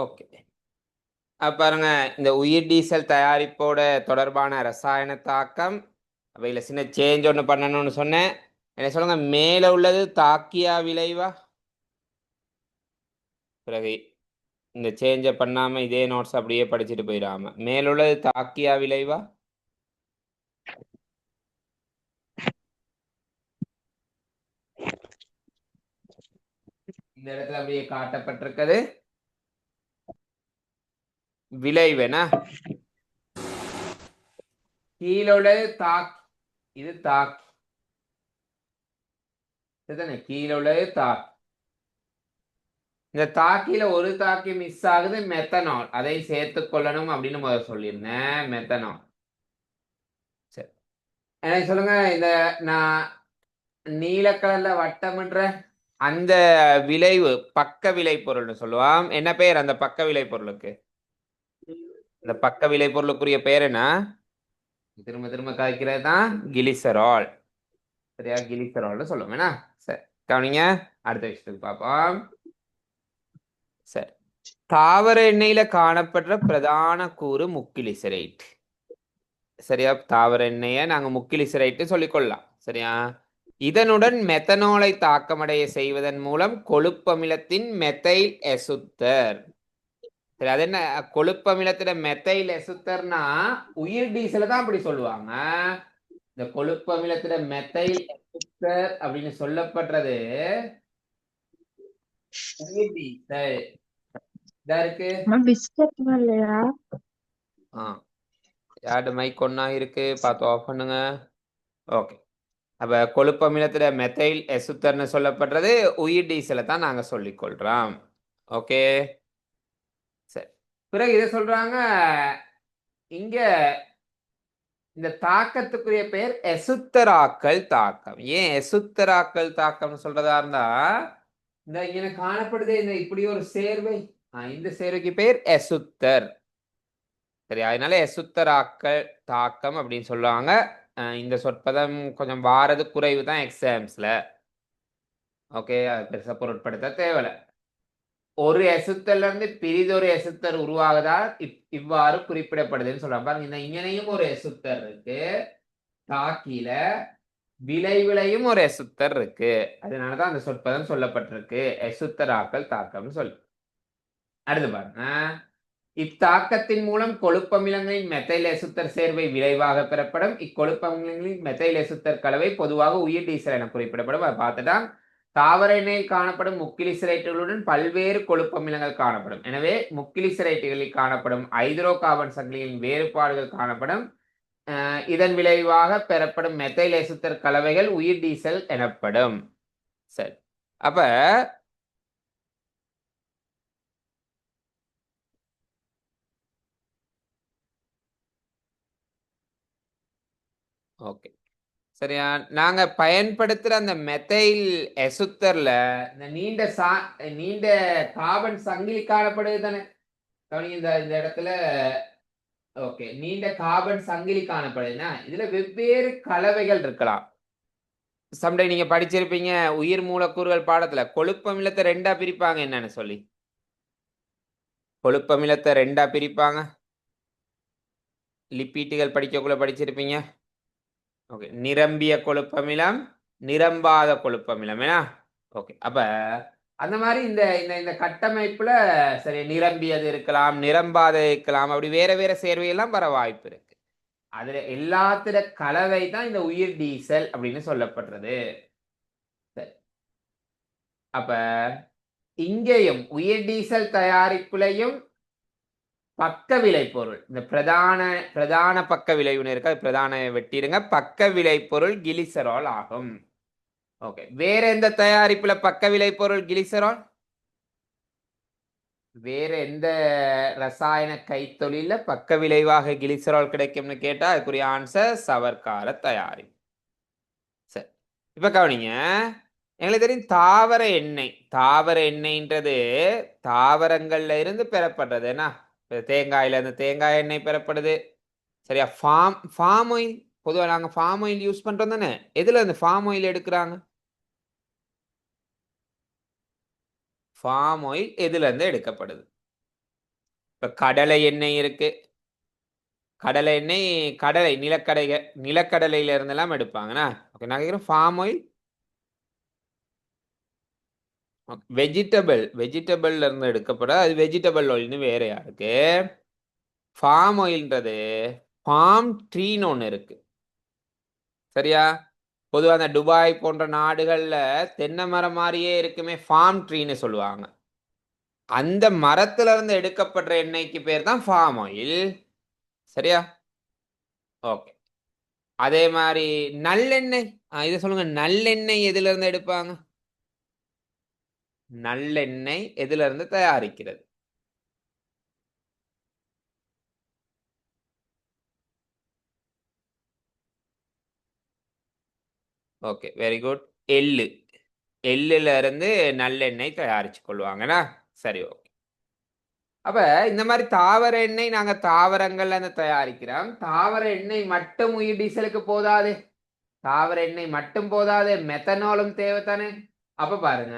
Okay. பாருங்க, இந்த உயிர் டீசல் தயாரிப்போட தொடர்பான ரசாயன தாக்கம். அவையில சின்ன சேஞ்ச் ஒன்று பண்ணணும்னு சொன்னேன். என்ன சொல்லுங்க, மேல உள்ளது தாக்கியா விளைவா? பிறகு இந்த சேஞ்சை பண்ணாம இதே நோட்ஸ் அப்படியே படிச்சுட்டு போயிடாம, மேல உள்ளது தாக்கியா விளைவா? இந்த இடத்துல அப்படியே காட்டப்பட்டிருக்கிறது விளைவுனா, கீழே உள்ளது இது தாக்கி, இதுதானே கீழே உள்ளது தாக்கி. இந்த தாக்கியில ஒரு தாக்கி மிஸ் ஆகுது, மெத்தனால். அதை சேர்த்து கொள்ளணும் அப்படின்னு முதல்ல சொல்லியிருந்தேன். மெத்தனால். சரி, எனக்கு சொல்லுங்க, இந்த நான் நீல கலர்ல வட்டம்ன்ற அந்த விளைவு பக்க விளை பொருள்னு சொல்லுவான். என்ன பெயர் அந்த பக்க விளை பொருளுக்கு? இந்த பக்க விளை பொருளுக்குரிய பெயர் என்ன? திரும்ப திரும்ப காய்க்கிறது தான் கிளிசரால். சரியா, கிளிசரால்னு சொல்லுவோம். என்ன? சரி, கவனிங்க, அடுத்த விஷயத்துக்கு பார்ப்போம். சரி, தாவர எண்ணெயில காணப்படுற பிரதான கூறு முக்கிலிசரைட். சரியா, தாவர எண்ணெயை நாங்க முக்கிலிசரைட்டு சொல்லிக்கொள்ளலாம். சரியா, இதனுடன் மெத்தனாலை தாக்கமடைய செய்வதன் மூலம் கொழுப்பமிலத்தின் மெத்தைல் எசுத்தர். சரி, அது என்ன கொழுப்பமிலத்தின மெத்தைல் எசுத்தர்னா? உயிர் டீசலை தான் அப்படி சொல்லுவாங்க. இந்த கொழுப்பமிலத்தின மெத்தைல் எசுத்தர் அப்படின்னு சொல்லப்படுறது உயிர் டீசல். இதா இருக்கு. யார்டு மைக் ஒன்னா இருக்கு, பார்த்து ஆஃப் பண்ணுங்க. ஓகே. அப்ப கொழுப்பமிலத்துல மெத்தைல் எசுத்தர்னு சொல்லப்படுறது உயிர் டீசலை தான் நாங்க சொல்லிக்கொள்றோம். ஓகே, சரி. பிறகு இதை சொல்றாங்க, இங்க இந்த தாக்கத்துக்குரிய பெயர் எசுத்தராக்கல் தாக்கம். ஏன் எசுத்தராக்கல் தாக்கம்னு சொல்றதா இருந்தா, இந்த இங்க காணப்படுது இந்த இப்படி ஒரு சேர்வை, இந்த சேர்வைக்கு பெயர் எசுத்தர். சரி, அதனால எசுத்தராக்கல் தாக்கம் அப்படின்னு சொல்லுவாங்க. இந்த சொற்பதம் கொஞ்சம் வாரது குறைவு தான் எக்ஸாம்ஸ்ல. ஓகே, அது பெருசா பொருட்படுத்த தேவையில்ல. ஒரு எசுத்தர்ல இருந்து பிரிதொரு எசுத்தர் உருவாகுதால் இவ்வாறு குறிப்பிடப்படுதுன்னு சொல்றாங்க. பாருங்க, இந்த இங்கனையும் ஒரு எசுத்தர் இருக்கு, தாக்கில விளைவிலையும் ஒரு எசுத்தர் இருக்கு. அதனாலதான் அந்த சொற்பதம் சொல்லப்பட்டிருக்கு எசுத்தராக்கல் தாக்கம்னு சொல்லி. அடுத்து பாருங்க, இத்தாக்கத்தின் மூலம் கொழுப்பமிலங்களின் மெத்தைல் எசுத்தர் சேர்வை விளைவாக பெறப்படும். இக்கொழுப்பமிலங்களின் மெத்தைல் எசுத்தர் கலவை பொதுவாக உயிர் டீசல் என குறிப்பிடப்படும். அதை பார்த்துட்டா, தாவர எண்ணெயில் காணப்படும் முக்கிலிசரைட்டுகளுடன் பல்வேறு கொழுப்பமிலங்கள் காணப்படும். எனவே முக்கிலிசரைட்டுகளில் காணப்படும் ஹைட்ரோ கார்பன் சங்கிலியின் வேறுபாடுகள் காணப்படும். இதன் விளைவாக பெறப்படும் மெத்தைல் எசுத்தர் கலவைகள் உயிர் டீசல் எனப்படும். சரி, அப்ப ஓகே, சரியா, நாங்க பயன்படுத்துற அந்த மெத்தைல் எசுத்தர்ல இந்த நீண்ட கார்பன் சங்கிலி காணப்படுது தானே. இந்த இந்த இடத்துல ஓகே, நீண்ட கார்பன் சங்கிலி காணப்படுதுன்னா இதுல வெவ்வேறு கலவைகள் இருக்கலாம். சம்டை நீங்க படிச்சிருப்பீங்க உயிர் மூலக்கூறுகள் பாடத்துல, கொழுப்பமிலத்தை ரெண்டா பிரிப்பாங்க. என்னன்னு சொல்லி கொழுப்பமிலத்தை ரெண்டா பிரிப்பாங்க. லிப்பீட்டுகள் படிக்கக்குள்ள படிச்சிருப்பீங்க. ஓகே, நிரம்பிய கொழுப்பமிலம், நிரம்பாத கொழுப்பமிலம். ஏன்னா ஓகே, அப்ப அந்த மாதிரி இந்த இந்த கட்டமைப்புல சரி, நிரம்பியது இருக்கலாம், நிரம்பாத இருக்கலாம், அப்படி வேற வேற சேர்வையெல்லாம் வர வாய்ப்பு இருக்கு. அதுல எல்லாத்துல கலவை தான் இந்த உயிர் டீசல் அப்படின்னு சொல்லப்படுறது. சரி, அப்ப இங்கேயும் உயிர் டீசல் தயாரிப்புலையும் பக்க விளைபொருள், இந்த பிரதான பக்க விளைவுன்னு இருக்கு, அது பிரதான வெட்டிடுங்க. பக்க விளைபொருள் கிளிசரால் ஆகும். ஓகே, வேற எந்த தயாரிப்புல பக்க விளைபொருள் கிளிசரால்? வேற எந்த ரசாயன கைத்தொழில பக்க விளைவாக கிளிசரால் கிடைக்கும்னு கேட்டா அதுக்குரிய ஆன்சர் சவர்க்கார தயாரிப்பு. சரி, இப்ப கவனிங்க, எங்களுக்கு தெரியும் தாவர எண்ணெய். தாவர எண்ணெய்ன்றது தாவரங்கள்ல இருந்து பெறப்படுறது. என்ன, தேங்காயில இருந்து தேங்காய் எண்ணெய் பெறப்படுது. சரியா, ஃபார்ம் ஆயில் பொதுவாக நாங்க ஃபார்ம் ஆயில் யூஸ் பண்றோம் தானே. எதுல இருந்து ஃபார்ம் ஆயில் எடுக்கிறாங்க? ஃபார்ம் ஆயில் எதுல இருந்து எடுக்கப்படுது? இப்ப கடலை எண்ணெய் இருக்கு. கடலை எண்ணெய் கடலை நிலக்கடலையில இருந்தெல்லாம் எடுப்பாங்கண்ணா. ஓகே, நான் கேட்குறேன் ஃபார்ம் ஆயில். வெஜிடபிள்ல இருந்து எடுக்கப்பட அது வெஜிடபிள் ஆயில்னு வேறையா இருக்கு. ஃபார்ம் ஆயில்ன்றது ஃபார்ம் ட்ரீன்னு ஒன்று இருக்கு. சரியா? பொதுவாக அந்த துபாய் போன்ற நாடுகள்ல தென்னை மரம் மாதிரியே இருக்குமே, ஃபார்ம் ட்ரீன்னு சொல்லுவாங்க. அந்த மரத்துல இருந்து எடுக்கப்படுற எண்ணெய்க்கு பேர் தான் ஃபார்ம் ஆயில். சரியா? ஓகே. அதே மாதிரி நல்லெண்ணெய். இதை சொல்லுங்க, நல்லெண்ணெய் எதுல இருந்து எடுப்பாங்க? நல்லெண்ணெய் எதுல இருந்து தயாரிக்கிறது? Okay, very good. எள்ளு. எள்ளுல இருந்து நல்லெண்ணெய் தயாரிச்சு கொள்வாங்கண்ணா. சரி, ஓகே. அப்ப இந்த மாதிரி தாவர எண்ணெய் நாங்க தாவரங்கள்ல இருந்து தயாரிக்கிறோம். தாவர எண்ணெய் மட்டும் உயிர் டீசலுக்கு போதாது. தாவர எண்ணெய் மட்டும் போதாது, மெத்தனாலும் தேவை தானே. அப்ப பாருங்க,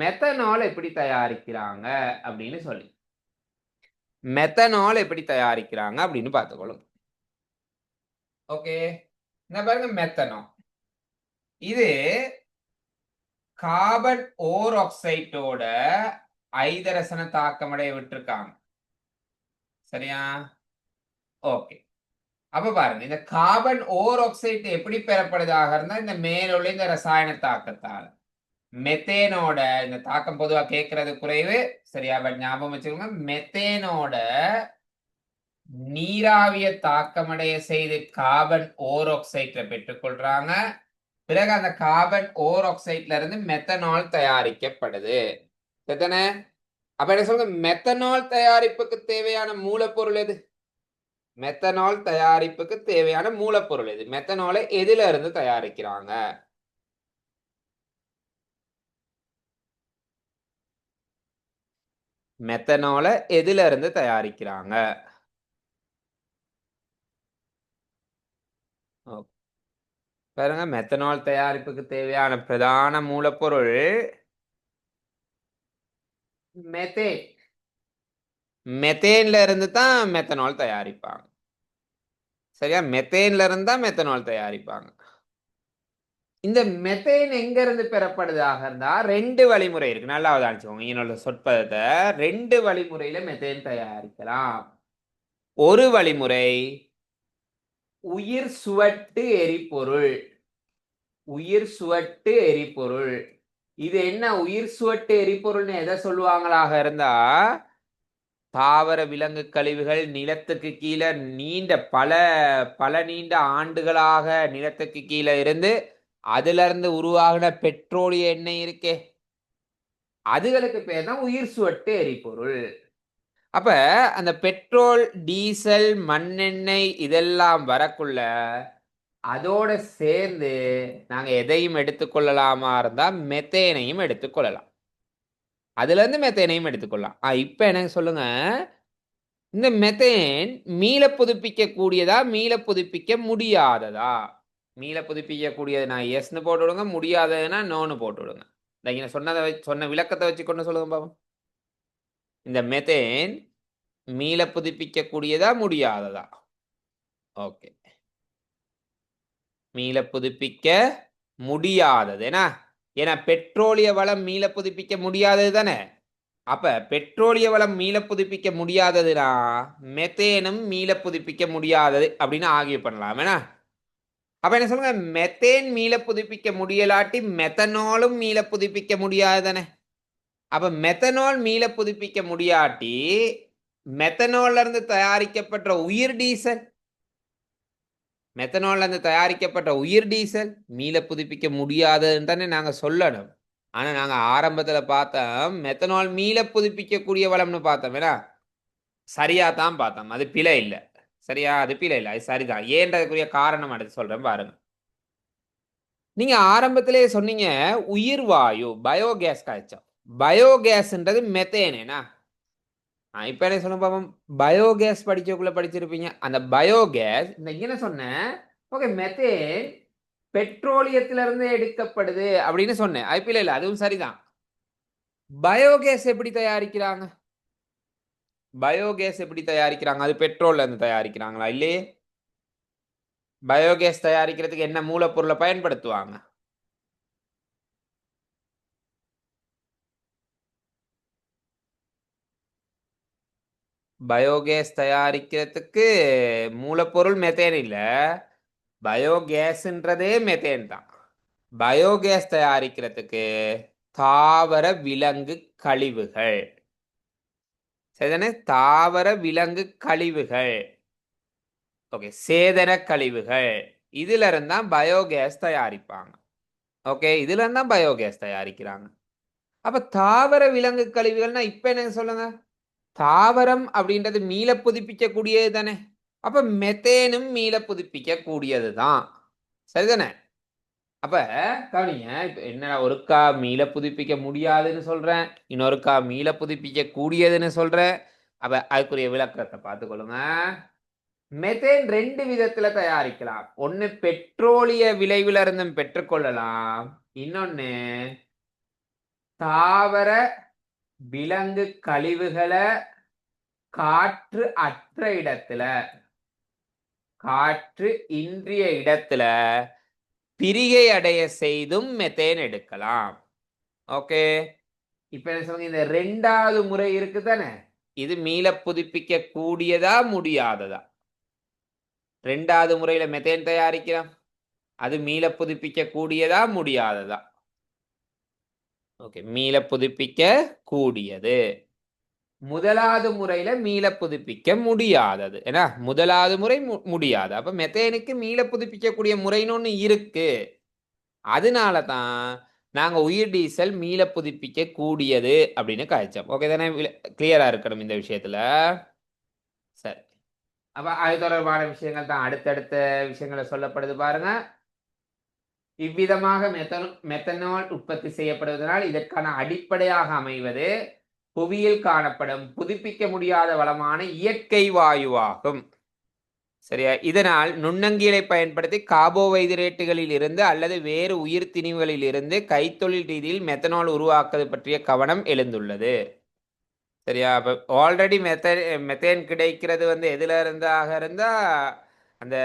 மெத்தனால் எப்படி தயாரிக்கிறாங்க அப்படின்னு சொல்லி, மெத்தனால் எப்படி தயாரிக்கிறாங்க அப்படின்னு பார்த்துக்கொள்ளும். ஓகே, இந்த பாருங்க மெத்தனால். இது கார்பன் ஓர் ஆக்சைடோட ஐதரசன தாக்கமடைய விட்டுருக்காங்க. சரியா? ஓகே. அப்ப பாருங்க, இந்த கார்பன் ஓர் ஆக்சைடு எப்படி பெறப்படுதாக இருந்தா இந்த மேலுள்ள இந்த ரசாயன தாக்கத்தால். மெத்தேனோட இந்த தாக்கம் பொதுவாக கேட்கறது குறைவு. சரியா? பட் ஞாபகம் வச்சுக்கோங்க, மெத்தேனோட நீராவிய தாக்கமடைய செய்து கார்பன் ஓர் ஆக்சைடை பெற்றுக்கொள்றாங்க. பிறகு அந்த கார்பன் ஓர் ஆக்சைட்ல இருந்து மெத்தனால் தயாரிக்கப்படுது. சரிதானே? அப்ப என்ன சொல்லுங்க, மெத்தனால் தயாரிப்புக்கு தேவையான மூலப்பொருள் எது? மெத்தனால் தயாரிப்புக்கு தேவையான மூலப்பொருள் எது? மெத்தனாலை எதுல இருந்து தயாரிக்கிறாங்க? மெத்தனாலை எதுல இருந்து தயாரிக்கிறாங்க? பாருங்க, மெத்தனால் தயாரிப்புக்கு தேவையான பிரதான மூலப்பொருள் மெத்தேன். மெத்தேன்ல இருந்து தான் மெத்தனால் தயாரிப்பாங்க. சரியா? மெத்தேன்ல இருந்து தான் மெத்தனால் தயாரிப்பாங்க. இந்த மெத்தேன் எங்க இருந்து பெறப்படுதாக இருந்தா ரெண்டு வழிமுறை இருக்கு. நல்லா அவதானிச்சுக்கோங்க என்னோட சொற்பதத்தை. ரெண்டு வழிமுறையில மெத்தேன் தயாரிக்கலாம். ஒரு வழிமுறை உயிர் சுவட்டு எரிபொருள். உயிர் சுவட்டு எரிபொருள். இது என்ன உயிர் சுவட்டு எரிபொருள்னு எதை சொல்லுவாங்களாக இருந்தா, தாவர விலங்கு கழிவுகள் நிலத்துக்கு கீழே நீண்ட பல பல நீண்ட ஆண்டுகளாக நிலத்துக்கு கீழே இருந்து அதுல இருந்து உருவாகின பெட்ரோலிய எண்ணெய் இருக்கே, அதுகளுக்கு பேர் தான் உயிர் சுவட்டு எரிபொருள். அப்ப அந்த பெட்ரோல், டீசல், மண்ணெண்ணெய் இதெல்லாம் வரக்குள்ள அதோட சேர்ந்து நாங்க எதையும் எடுத்துக்கொள்ளலாமா இருந்தா மெத்தேனையும் எடுத்துக்கொள்ளலாம். அதுல இருந்து மெத்தேனையும் எடுத்துக்கொள்ளலாம். இப்ப எனக்கு சொல்லுங்க, இந்த மெத்தேன் மீள புதுப்பிக்க கூடியதா, மீள புதுப்பிக்க முடியாததா? மீள புதுப்பிக்க கூடியது நான் எஸ்னு போட்டு விடுங்க, முடியாததுன்னா நோன்னு போட்டு விடுங்க. நீங்க சொன்ன விளக்கத்தை வச்சு கொண்டு சொல்லுங்க பாப்போம். இந்த மெத்தேன் மீள புதுப்பிக்க கூடியதா முடியாததா? ஓகே, மீள புதுப்பிக்க முடியாதது. ஏன்னா பெட்ரோலிய வளம் மீள புதுப்பிக்க முடியாதது தானே. அப்ப பெட்ரோலிய வளம் மீள புதுப்பிக்க முடியாததுனா மெத்தேனும் மீள புதுப்பிக்க முடியாதது அப்படின்னு ஆகிய பண்ணலாம். அப்ப என்ன சொல்லுங்க, மெத்தேன் மீள புதுப்பிக்க முடியலாட்டி மெத்தனாலும் மீள புதுப்பிக்க முடியாது தானே. அப்ப மெத்தனால் மீள புதுப்பிக்க முடியாட்டி மெத்தனால்ல இருந்து தயாரிக்கப்பட்ட உயிர் டீசல், மெத்தனால்ல இருந்து தயாரிக்கப்பட்ட உயிர் டீசல் மீள புதுப்பிக்க முடியாதுன்னு தானே நாங்க சொல்லணும். ஆனா நாங்க ஆரம்பத்துல பார்த்தோம் மெத்தனால் மீள புதுப்பிக்கக்கூடிய வளம்னு பார்த்தோம். சரியா தான் பார்த்தோம், அது பிழை இல்லை. சரியா? அது பிழை இல்லை, அது சரிதான். ஏன்றதுக்குரிய காரணம் அடுத்து சொல்றேன் பாருங்க. நீங்க ஆரம்பத்திலே சொன்னீங்க உயிர் வாயு பயோகேஸ் காய்ச்சோம். பயோகேஸ்ன்றது மெத்தேனேனா. இப்ப என்ன சொல்ல பாப்போம், பயோகேஸ் படிக்கக்குள்ள படிச்சிருப்பீங்க. அந்த பயோகேஸ் இந்த என்ன சொன்னேன், ஓகே மெத்தேன் பெட்ரோலியத்துல இருந்து எடுக்கப்படுது அப்படின்னு சொன்னேன். ஐபிஎல் இல்ல, அதுவும் சரிதான். பயோகேஸ் எப்படி தயாரிக்கிறாங்க? பயோகேஸ் எப்படி தயாரிக்கிறாங்க? அது பெட்ரோல்ல இருந்து தயாரிக்கிறாங்களா? இல்லையே. பயோகேஸ் தயாரிக்கிறதுக்கு என்ன மூலப்பொருளை பயன்படுத்துவாங்க? பயோகேஸ் தயாரிக்கிறதுக்கு மூலப்பொருள் மெத்தேன் இல்ல, பயோகேஸ்ன்றதே மெத்தேன் தான். பயோகேஸ் தயாரிக்கிறதுக்கு தாவர விலங்கு கழிவுகள், சரிதானே? தாவர விலங்கு கழிவுகள், ஓகே, சேதன கழிவுகள், இதுல இருந்தா பயோகேஸ் தயாரிப்பாங்க. ஓகே, இதுல இருந்தா பயோகேஸ் தயாரிக்கிறாங்க. அப்ப தாவர விலங்கு கழிவுகள்னா இப்ப என்ன சொல்லுங்க? தாவரம் அப்படின்றது மீள புதுப்பிக்க கூடியது தானே. அப்ப மெத்தேனும் மீள புதுப்பிக்க கூடியது தான், சரிதானே? அப்ப கவனிங்க, இப்ப என்ன, ஒருக்கா மீள புதுப்பிக்க முடியாதுன்னு சொல்றேன், இன்னொருக்கா மீள புதுப்பிக்க கூடியதுன்னு சொல்றேன். அப்ப அதுக்குரிய விளக்கத்தை பார்த்துக்கொள்ளுங்க. மெத்தேன் ரெண்டு விதத்துல தயாரிக்கலாம். ஒன்னு பெட்ரோலிய விளைவுல இருந்தும் பெற்றுக்கொள்ளலாம், இன்னொன்னு தாவர விலங்கு கழிவுகளை காற்று அற்ற இடத்துல, காற்று இன்றிய இடத்துல பிரிகை அடைய செய்தும் மெத்தேன் எடுக்கலாம். ஓகே, இப்ப என்ன சொல்லுங்க, இந்த ரெண்டாவது முறை இருக்கு தானே, இது மீள புதுப்பிக்க கூடியதா முடியாததா? ரெண்டாவது முறையில மெத்தேன் தயாரிக்கலாம், அது மீள புதுப்பிக்க கூடியதா முடியாததா? ஓகே, மீள புதுப்பிக்க கூடியது. முதலாவது முறையில மீள புதுப்பிக்க முடியாதது. ஏன்னா முதலாவது முறை முடியாது. அப்ப மெத்தேனுக்கு மீள புதுப்பிக்கக்கூடிய முறைன்னு ஒண்ணு இருக்கு. அதனால தான் நாங்க உயிர் டீசல் மீள புதுப்பிக்க கூடியது அப்படின்னு காய்ச்சோம். ஓகே தானே? கிளியரா இருக்கணும் இந்த விஷயத்துல. சரி, அப்ப அது தொடர்பான விஷயங்கள் தான் அடுத்தடுத்த விஷயங்களை சொல்லப்படுது பாருங்க. இவ்விதமாக மெத்தனால் உற்பத்தி செய்யப்படுவதனால் இதற்கான அடிப்படையாக அமைவது புவியில் காணப்படும் புதுப்பிக்க முடியாத வளமான இயற்கை வாயுவாகும். சரியா? இதனால் நுண்ணங்கிகளை பயன்படுத்தி கார்போஹைட்ரேட்டுகளில் இருந்து அல்லது வேறு உயிர் திணிவுகளில் இருந்து கைத்தொழில் ரீதியில் மெத்தனால் உருவாக்குவது பற்றிய கவனம் எழுந்துள்ளது. சரியா? அப்ப ஆல்ரெடி மெத்தேன் கிடைக்கிறது எதுல இருந்தாக இருந்தா அந்த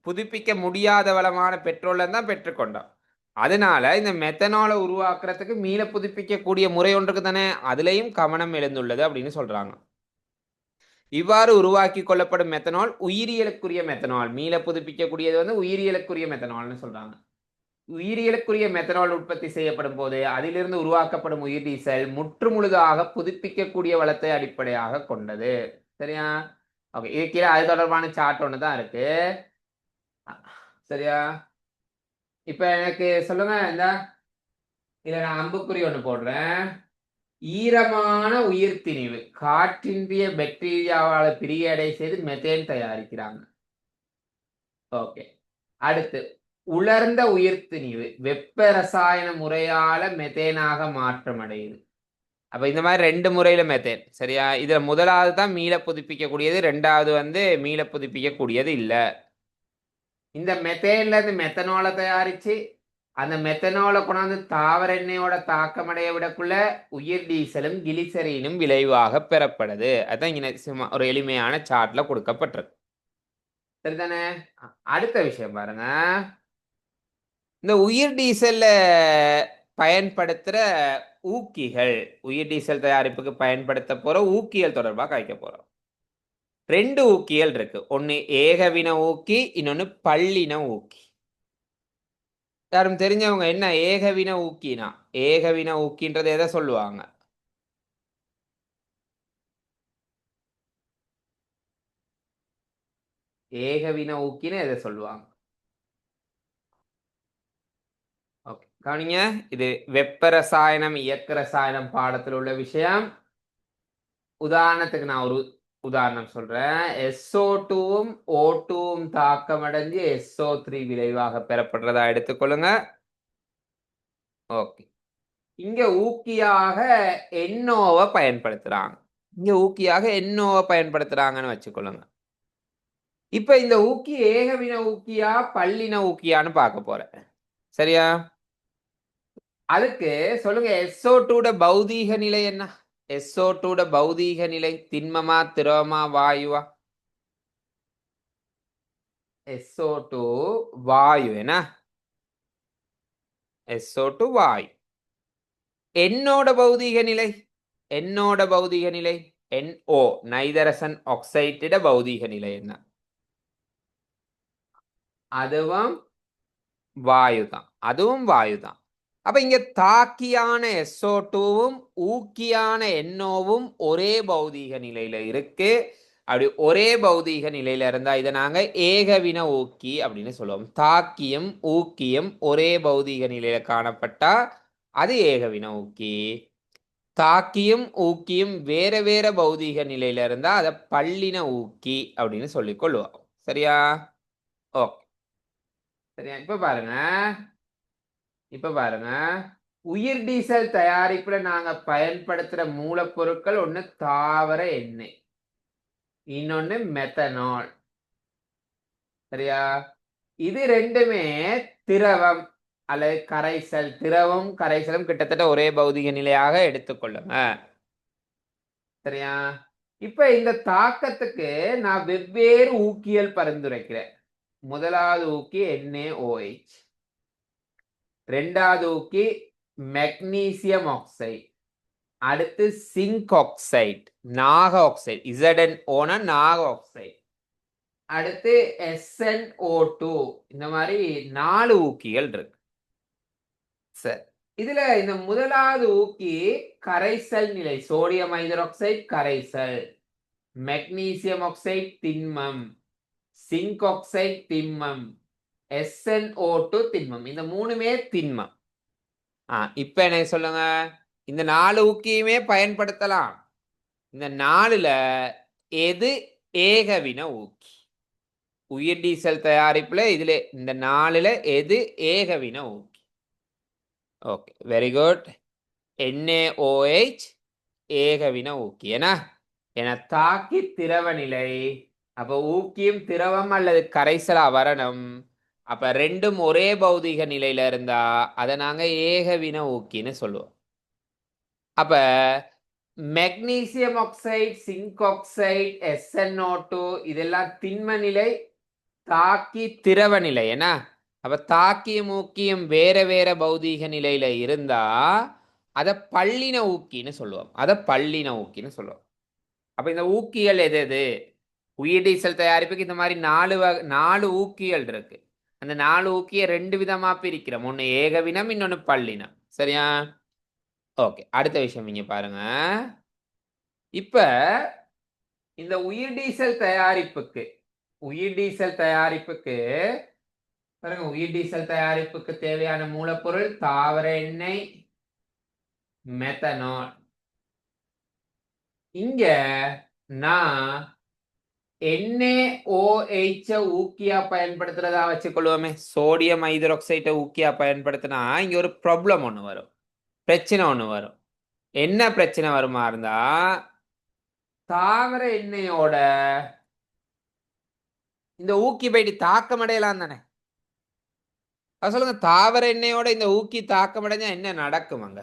புதுப்பிக்க முடியாத வளமான பெட்ரோல்ல தான் பெற்றுக்கொண்டோம். அதனால இந்த மெத்தனாலை உருவாக்குறதுக்கு மீள புதுப்பிக்கக்கூடிய முறை ஒன்றுக்கு தானே, அதுலயும் கவனம் எழுந்துள்ளது அப்படின்னு சொல்றாங்க. இவ்வாறு உருவாக்கி கொள்ளப்படும் மெத்தனால் உயிரியலுக்குரிய மெத்தனால். மீள புதுப்பிக்கக்கூடியது உயிரியலுக்குரிய மெத்தனால்னு சொல்றாங்க. உயிரியலுக்குரிய மெத்தனால் உற்பத்தி செய்யப்படும் போது அதிலிருந்து உருவாக்கப்படும் உயிர் டீசல் முற்றுமுழுதாக புதுப்பிக்கக்கூடிய வளத்தை அடிப்படையாக கொண்டது. சரியா? ஓகே, இது கீழே அது தொடர்பான சார்ட் ஒன்று தான் இருக்கு. சரியா? இப்ப எனக்கு சொல்லுங்க, இந்த இதுல நான் அம்புக்குறி ஒன்று போடுறேன். ஈரமான உயிர் திணிவு காற்றின்றிய பாக்டீரியாவால் பிரியடை செய்து மெத்தேன் தயாரிக்கிறாங்க. ஓகே, அடுத்து உலர்ந்த உயிர் திணிவு வெப்ப ரசாயன முறையால மெத்தேனாக மாற்றம் அடையுது. அப்ப இந்த மாதிரி ரெண்டு முறையில மெத்தேன். சரியா? இதுல முதலாவது தான் மீள புதுப்பிக்க கூடியது, ரெண்டாவது மீள புதுப்பிக்க கூடியது இல்ல. இந்த மெத்தேன்ல இருந்து மெத்தனாலை தயாரிச்சு அந்த மெத்தனாலை கொண்டாந்து தாவர எண்ணெயோட தாக்கமடைய விடக்குள்ள உயிர் டீசலும் கிளிசரீனும் விளைவாக பெறப்படுது. அதான் இங்க ஒரு எளிமையான சார்ட்ல கொடுக்கப்பட்டிருக்கு. சரிதானே? அடுத்த விஷயம் பாருங்க. இந்த உயிர் டீசல்ல பயன்படுத்துற ஊக்கிகள், உயிர் டீசல் தயாரிப்புக்கு பயன்படுத்த போற ஊக்கிகள் தொடர்பாக காய்க்க போறோம். ரெண்டு ஊக்கிகள் இருக்கு. ஒன்னு ஏகவின ஊக்கி, இன்னொன்னு பல்லின ஊக்கி. யாரும் தெரிஞ்சவங்க என்ன ஏகவின ஊக்கினா? ஏகவின ஊக்கின்றது எதை சொல்லுவாங்க? ஏகவின ஊக்கின்னு எதை சொல்லுவாங்க? ஓகே, கவனிங்க, இது வெப்ப ரசாயனம் இயக்க ரசாயனம் பாடத்தில் உள்ள விஷயம். உதாரணத்துக்கு நான் ஒரு உதாரணம் சொல்றேன். SO2வும் O2வும் தாக்கம் அடைஞ்சு SO3 விளைவாக பெறப்படுறதா எடுத்துக்கொள்ளுங்க. ஓகே, இங்க ஊக்கியாக NOவை பயன்படுத்துறாங்க. இங்க ஊக்கியாக NOவை பயன்படுத்துறாங்கன்னு வச்சுக்கொள்ளுங்க. இப்ப இந்த ஊக்கி ஏகவின ஊக்கியா பல்லின ஊக்கியான்னு பார்க்க போறேன். சரியா? அதுக்கு சொல்லுங்க, SO2 பௌதீக நிலை என்ன? SO2 பௌதீக நிலை திண்மமா திரவமா வாயுவா? SO2 வாயு என்ன? SO2 வாயு. என்னோட பௌதீக நிலை NO நைதரசன் ஆக்சைட்டிட பௌதீக நிலை என்ன? அதுவும் வாயு தான். அப்ப இங்க தாக்கியான SO2வும் ஊக்கியான NOவும் ஒரே பௌதீக நிலையில இருக்கு. அப்படி ஒரே பௌதீக நிலையில இருந்தா இதை நாங்க ஏகவின ஊக்கி அப்படின்னு சொல்லுவோம். தாக்கியும் ஊக்கியும் ஒரே பௌதீக நிலையில காணப்பட்டா அது ஏகவின ஊக்கி. தாக்கியும் ஊக்கியும் வேற வேற பௌதீக நிலையில இருந்தா அதை பல்லின ஊக்கி அப்படின்னு சொல்லிக் கொள்ளுவோம். சரியா? ஓகே, சரியா. இப்ப பாருங்க உயிர் டீசல் தயாரிப்புல நாங்க பயன்படுத்துற மூலப்பொருட்கள் ஒண்ணு தாவர எண்ணெய், இன்னொன்னு மெத்தனால். சரியா? இது ரெண்டுமே திரவம் அல்லது கரைசல். திரவம் கரைசலும் கிட்டத்தட்ட ஒரே பௌதிக நிலையாக எடுத்துக்கொள்ளுங்க. சரியா? இப்ப இந்த தாக்கத்துக்கு நான் வெவ்வேறு ஊக்கியல் பரிந்துரைக்கிறேன். முதலாவது ஊக்கி NaOH, ரெண்டாவது ஊக்கி மெக்னீசியம் ஆக்சைடு, அடுத்து சிங்க் ஆக்சைடு, நாக ஆக்சைடு, ZnO நாக ஆக்சைடு, அடுத்து SnO2. இந்த மாதிரி 4 ஊக்கிகள் இருக்கு. சரி, இதுல இந்த முதலாவது ஊக்கி கரைசல் நிலை, சோடியம் ஹைட்ராக்சைடு கரைசல், மெக்னீசியம் ஆக்சைடு திண்மம், சிங்க் ஆக்சைடு திண்மம், SnO2 திண்மம். இந்த மூணுமே திண்மம். இப்ப என்ன சொல்லுங்க, இந்த 4 ஊக்கியுமே பயன்படுத்தலாம். இந்த 4ல எது ஏகவின ஊக்கி? உயிர் டீசல் தயாரிப்புல இதுல இந்த 4ல எது ஏகவின ஊக்கி? Okay, very good. NaOH ஏகவின ஊக்கி என தாக்கி திரவ நிலை. அப்ப ஊக்கியும் திரவம் அல்லது கரைசலா வரணும். அப்ப ரெண்டும் ஒரே பௌதிக நிலையில இருந்தா அதை நாங்க ஏகவின ஊக்கின்னு சொல்லுவோம். அப்ப magnesium oxide, sink oxide, SnO2 இதெல்லாம் திண்ம நிலை, தாக்கி திரவ நிலை அப்ப தாக்கியும் ஊக்கியும் வேற வேற பௌதீக நிலையில இருந்தா அதை பல்லின ஊக்கின்னு சொல்லுவோம். அப்ப இந்த ஊக்கிகள் எது எது? உயிர் டீசல் தயாரிப்புக்கு இந்த மாதிரி 4 ஊக்கிகள் இருக்கு. அந்த 4 ஊக்கிய 2 விதமா பிரிக்கிறோம். ஒன்னு ஏகவினம், இன்னொன்னு பல்லினம். சரியா? ஓகே, அடுத்த விஷயம் நீங்க பாருங்க. இப்ப இந்த உயிர் டீசல் தயாரிப்புக்கு பாருங்க, உயிர் டீசல் தயாரிப்புக்கு தேவையான மூலப்பொருள் தாவர எண்ணெய், மெத்தனால். இங்க நான் NaOH ஊக்கியா பயன்படுத்துறதா வச்சுக்கொள்வோமே. சோடியம் ஹைட்ராக்சைட்டை ஊக்கியா பயன்படுத்தினா இங்க ஒரு ப்ராப்ளம் ஒன்று வரும், பிரச்சனை ஒன்று வரும். என்ன பிரச்சனை வருமா இருந்தா, தாவர எண்ணெயோட இந்த ஊக்கி போயிட்டு தாக்கம் அடையலாம் தானே? சொல்லுங்க, தாவர எண்ணெயோட இந்த ஊக்கி தாக்கம் அடைஞ்சா என்ன நடக்கும் அங்க?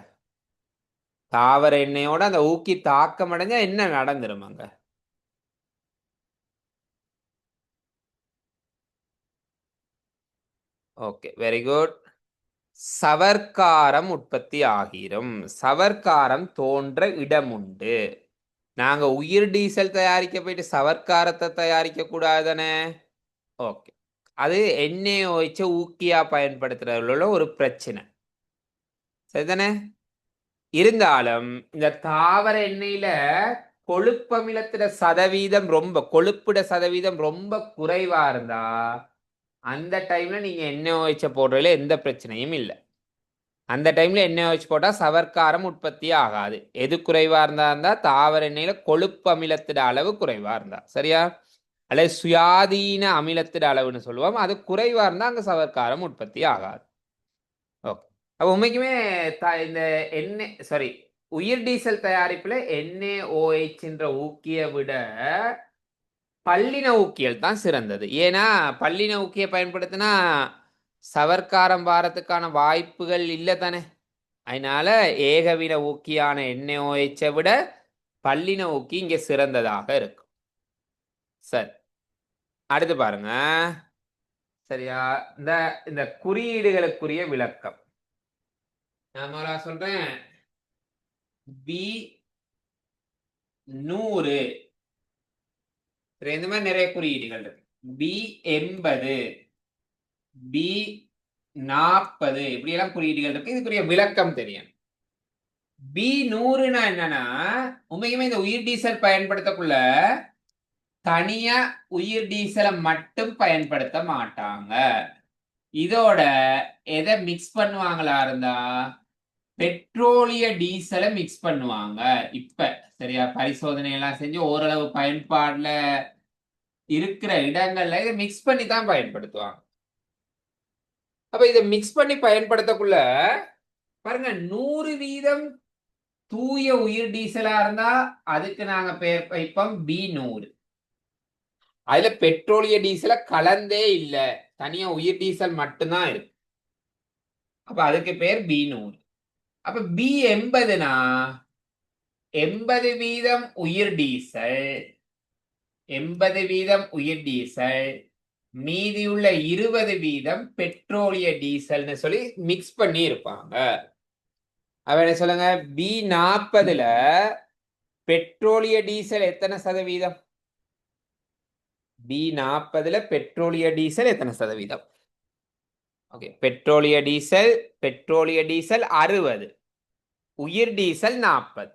தாவர எண்ணெயோட அந்த ஊக்கி தாக்கம் அடைஞ்சா என்ன நடந்துரும் அங்க? Okay, very good. சவர்க்காரம் உற்பத்தி ஆகிரும். சவர்க்காரம் தோன்ற இடம் உண்டு. நாங்க உயிர் டீசல் தயாரிக்க போயிட்டு சவர்க்காரத்தை தயாரிக்க கூடாதுதானே? ஓகே, அது NaOH ஊக்கியா பயன்படுத்துறதுல ஒரு பிரச்சனை. சரிதானே? இருந்தாலும் இந்த தாவர எண்ணெயில கொழுப்பமிலத்திட சதவீதம் கொழுப்பிட சதவீதம் ரொம்ப குறைவா இருந்தா அந்த டைம்ல நீங்க NaOH போடுறதுல எந்த பிரச்சனையும் இல்லை. அந்த டைம்ல NaOH போட்டா சவர்க்காரம் உற்பத்தி ஆகாது. எது குறைவா இருந்தா தாவர எண்ணெயில கொழுப்பு அமிலத்திட அளவு குறைவா இருந்தா. சரியா? அல்லது சுயாதீன அமிலத்திட அளவுன்னு சொல்லுவோம். அது குறைவா இருந்தா அங்க சவர்க்காரம் உற்பத்தி ஆகாது. ஓகே, அப்ப உண்மைக்குமே இந்த உயிர் டீசல் தயாரிப்புல NaOH என்ற ஊக்கிய விட பல்லின ஊக்கியல் தான் சிறந்தது. ஏன்னா பல்லின ஊக்கிய பயன்படுத்தினா சவர்க்காரம் வாரத்துக்கான வாய்ப்புகள் இல்லை தானே. அதனால ஏகவின ஊக்கியான NaOH விட பல்லின ஊக்கி இங்க சிறந்ததாக இருக்கும். சரி, அடுத்து பாருங்க. சரியா, இந்த இந்த குறியீடுகளுக்குரிய விளக்கம் நான் முதல்ல சொல்றேன். பி 100, இந்த மாதிரி நிறைய குறியீடுகள் இருக்கு. பி 80, பி 40, இப்படி எல்லாம் குறியீடுகள் இருக்கு. இதுக்குரிய விளக்கம் தெரியும். பி 100னா என்னன்னா, உண்மைக்குமே இந்த உயிர் டீசல் பயன்படுத்தக்குள்ள தனியா உயிர் டீசலை மட்டும் பயன்படுத்த மாட்டாங்க. இதோட எதை மிக்ஸ் பண்ணுவாங்களா இருந்தா பெட்ரோலிய டீசலை மிக்ஸ் பண்ணுவாங்க. இப்ப சரியா, பரிசோதனை எல்லாம் செஞ்சு ஓரளவு பயன்பாடுல இருக்கிற இடங்கள்ல இதை மிக்ஸ் பண்ணி தான் பயன்படுத்துவாங்க. அப்ப இதை மிக்ஸ் பண்ணி பயன்படுத்தக்குள்ள பாருங்க, 100% தூய உயிர் டீசலா இருந்தா அதுக்கு நாங்க பேர் வைப்போம் பி 100. அதுல பெட்ரோலிய டீசல கலந்தே இல்ல, தனியா உயிர் டீசல் மட்டும்தான் இருக்கு. அப்ப அதுக்கு பேர் பி 100. அப்ப பி 80னா 80% உயிர் டீசல், 80% உயிர் டீசல், மீதியுள்ள 20% பெட்ரோலிய டீசல்னு சொல்லி மிக்ஸ் பண்ணி இருப்பாங்க. அவ என்ன சொல்லுங்க, பி 40ல பெட்ரோலிய டீசல் எத்தனை சதவீதம்? பி 40ல பெட்ரோலிய டீசல் எத்தனை சதவீதம்? ஓகே, பெட்ரோலிய டீசல் 60, உயிர் டீசல் 40.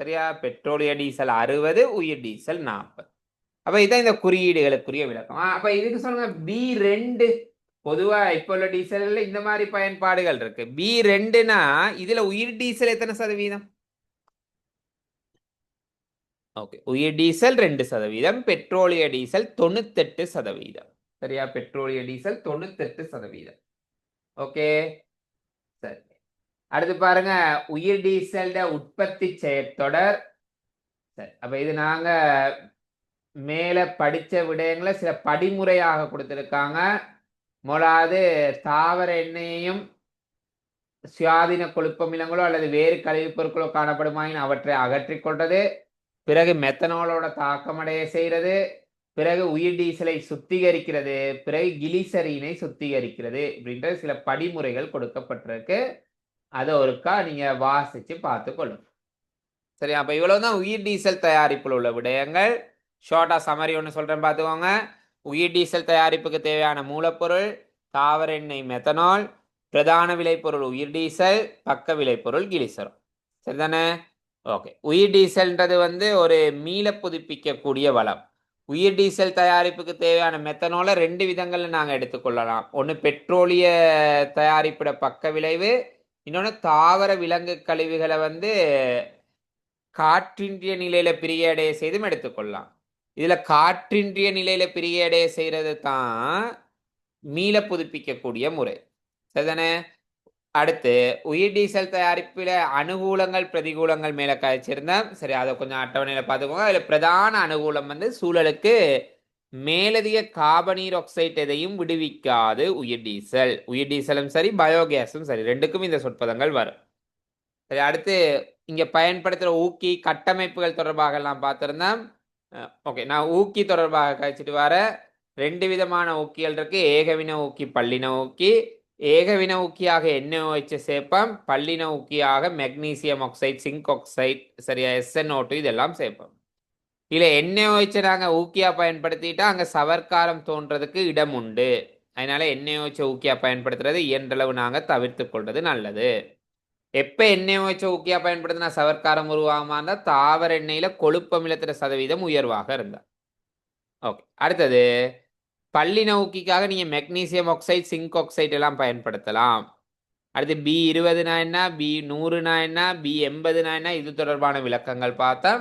சரியா, பெட்ரோலிய டீசல் 60, உயிர் டீசல் 40. அப்ப இதான் இந்த குறியீடுகளுக்குரிய விளக்கம். அப்ப இதுக்கு சொல்லுங்க பி 2. பொதுவா இப்ப உள்ள டீசல்ல இந்த மாதிரி பயன்பாடுகள் இருக்கு. பி 2னா இதுல உயிர் டீசல் எத்தனை சதவீதம்? ஓகே, உயிர் டீசல் 2%, பெட்ரோலிய டீசல் 98%. சரியா, பெட்ரோலிய டீசல் 98%. ஓகே, சரி. அடுத்து பாருங்க, உயிர் டீசல் உற்பத்தி செயற்தொடர். சரி, அப்ப இது நாங்க மேல படிச்ச விடயங்களை சில படிமுறையாக கொடுத்திருக்காங்க. முதலாவது தாவர எண்ணெயையும் சுயாதீன கொழுப்பமிலங்களோ அல்லது வேறு கழிவுப் பொருட்களோ காணப்படுமாயின் அவற்றை அகற்றிக் கொள்றது, பிறகு மெத்தனாலோட தாக்கமடைய செய்கிறது, பிறகு உயிர் டீசலை சுத்திகரிக்கிறது, பிறகு கிளிசரீனை சுத்திகரிக்கிறது, இப்படின்ற சில படிமுறைகள் கொடுக்கப்பட்டிருக்கு. அதை ஒருக்கா நீங்க வாசிச்சு பார்த்துக்கொள்ளும். சரி, அப்ப இவ்வளவுதான் உயிர் டீசல் தயாரிப்பில் உள்ள விடயங்கள். ஷார்ட்டா சமரி ஒன்று சொல்றேன் பார்த்துக்கோங்க. உயிர் டீசல் தயாரிப்புக்கு தேவையான மூலப்பொருள் தாவர எண்ணெய் மெத்தனால், பிரதான விளைபொருள் உயிர் டீசல், பக்க விளைபொருள் கிளிசரால். சரிதானே? ஓகே, உயிர் டீசல்ன்றது ஒரு மீள புதுப்பிக்கக்கூடிய வளம். உயிர் டீசல் தயாரிப்புக்கு தேவையான மெத்தனால 2 விதங்கள்ல நாங்கள் எடுத்துக்கொள்ளலாம். ஒன்று பெட்ரோலிய தயாரிப்பிட பக்க விளைவு, இன்னொன்று தாவர விலங்கு கழிவுகளை காற்றின்றிய நிலையில பிரியடைய செய்தும் எடுத்துக்கொள்ளலாம். இதுல காற்றின்றிய நிலையில பிரியடைய செய்யறது தான் மீள புதுப்பிக்கக்கூடிய முறை. சரிதானே? அடுத்து உயிர் டீசல் தயாரிப்பில அனுகூலங்கள் பிரதிகூலங்கள் மேல காய்ச்சிருந்தா சரி, அதை கொஞ்சம் அட்டவணையில பார்த்துக்கோங்க. அதுல பிரதான அனுகூலம் சூழலுக்கு மேலதிக கார்பனீர் ஆக்சைடு எதையும் விடுவிக்காது உயிர் டீசல். உயிர் டீசலும் சரி, பயோகேஸும் சரி, ரெண்டுக்கும் இந்த சொற்பதங்கள் வரும். சரி, அடுத்து இங்க பயன்படுத்துற ஊக்கி கட்டமைப்புகள் தொடர்பாக எல்லாம் பார்த்திருந்தோம். ஓகே, நான் ஊக்கி தொடர்பாக கழிச்சிட்டு வர 2 விதமான ஊக்கிகள் இருக்கு. ஏகவின ஊக்கி, பல்லின ஊக்கி. ஏகவின ஊக்கியாக NaOH சேர்ப்போம், பல்லின ஊக்கியாக மெக்னீசியம் ஆக்சைடு, சிங்க் ஆக்சைடு, சரியா, SnO2 இதெல்லாம் சேர்ப்போம். இல்ல NaOH நாங்க ஊக்கியா பயன்படுத்திட்டா அங்க சவர்க்காரம் தோன்றதுக்கு இடம் உண்டு. அதனால NaOH ஊக்கியா பயன்படுத்துறது இயன்றளவு நாங்க தவிர்த்து கொள்வது நல்லது. எப்ப NaOH ஊக்கியா பயன்படுத்தினா சவர்க்காரம் உருவாகுமா இருந்தா தாவர எண்ணெயில கொழுப்பமிலத்திற சதவீதம் உயர்வாக இருந்தா. ஓகே, அடுத்தது பல்லின ஊக்கிக்காக நீங்க மெக்னீசியம் ஆக்சைடு, சிங்க் ஆக்சைடு எல்லாம் பயன்படுத்தலாம். அடுத்து B20னா என்ன, B100னா என்ன, B80னா என்ன, இது தொடர்பான விளக்கங்கள் பார்த்தா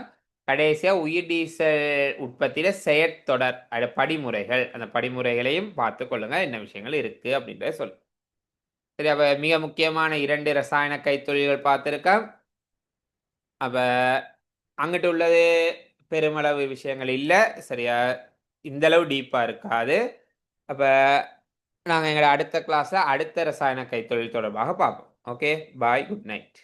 கடைசியா உயிர் டீசல் உற்பத்தியில செயற்தொடர் படிமுறைகள், அந்த படிமுறைகளையும் பார்த்து கொள்ளுங்க என்ன விஷயங்கள் இருக்கு அப்படின்றத சொல்லு. சரி, அப்ப மிக முக்கியமான 2 ரசாயன கைத்தொழில்கள் பார்த்துருக்கோம். அப்ப அங்கிட்டு உள்ளது பெருமளவு விஷயங்கள் இல்லை, சரியா, இந்த அளவு டீப்பா இருக்காது. அப்ப நாங்கள் எங்களோட அடுத்த கிளாஸ்ல அடுத்த ரசாயன கைத்தொழில் தொடர்பாக பார்ப்போம். ஓகே, பாய், குட் நைட்.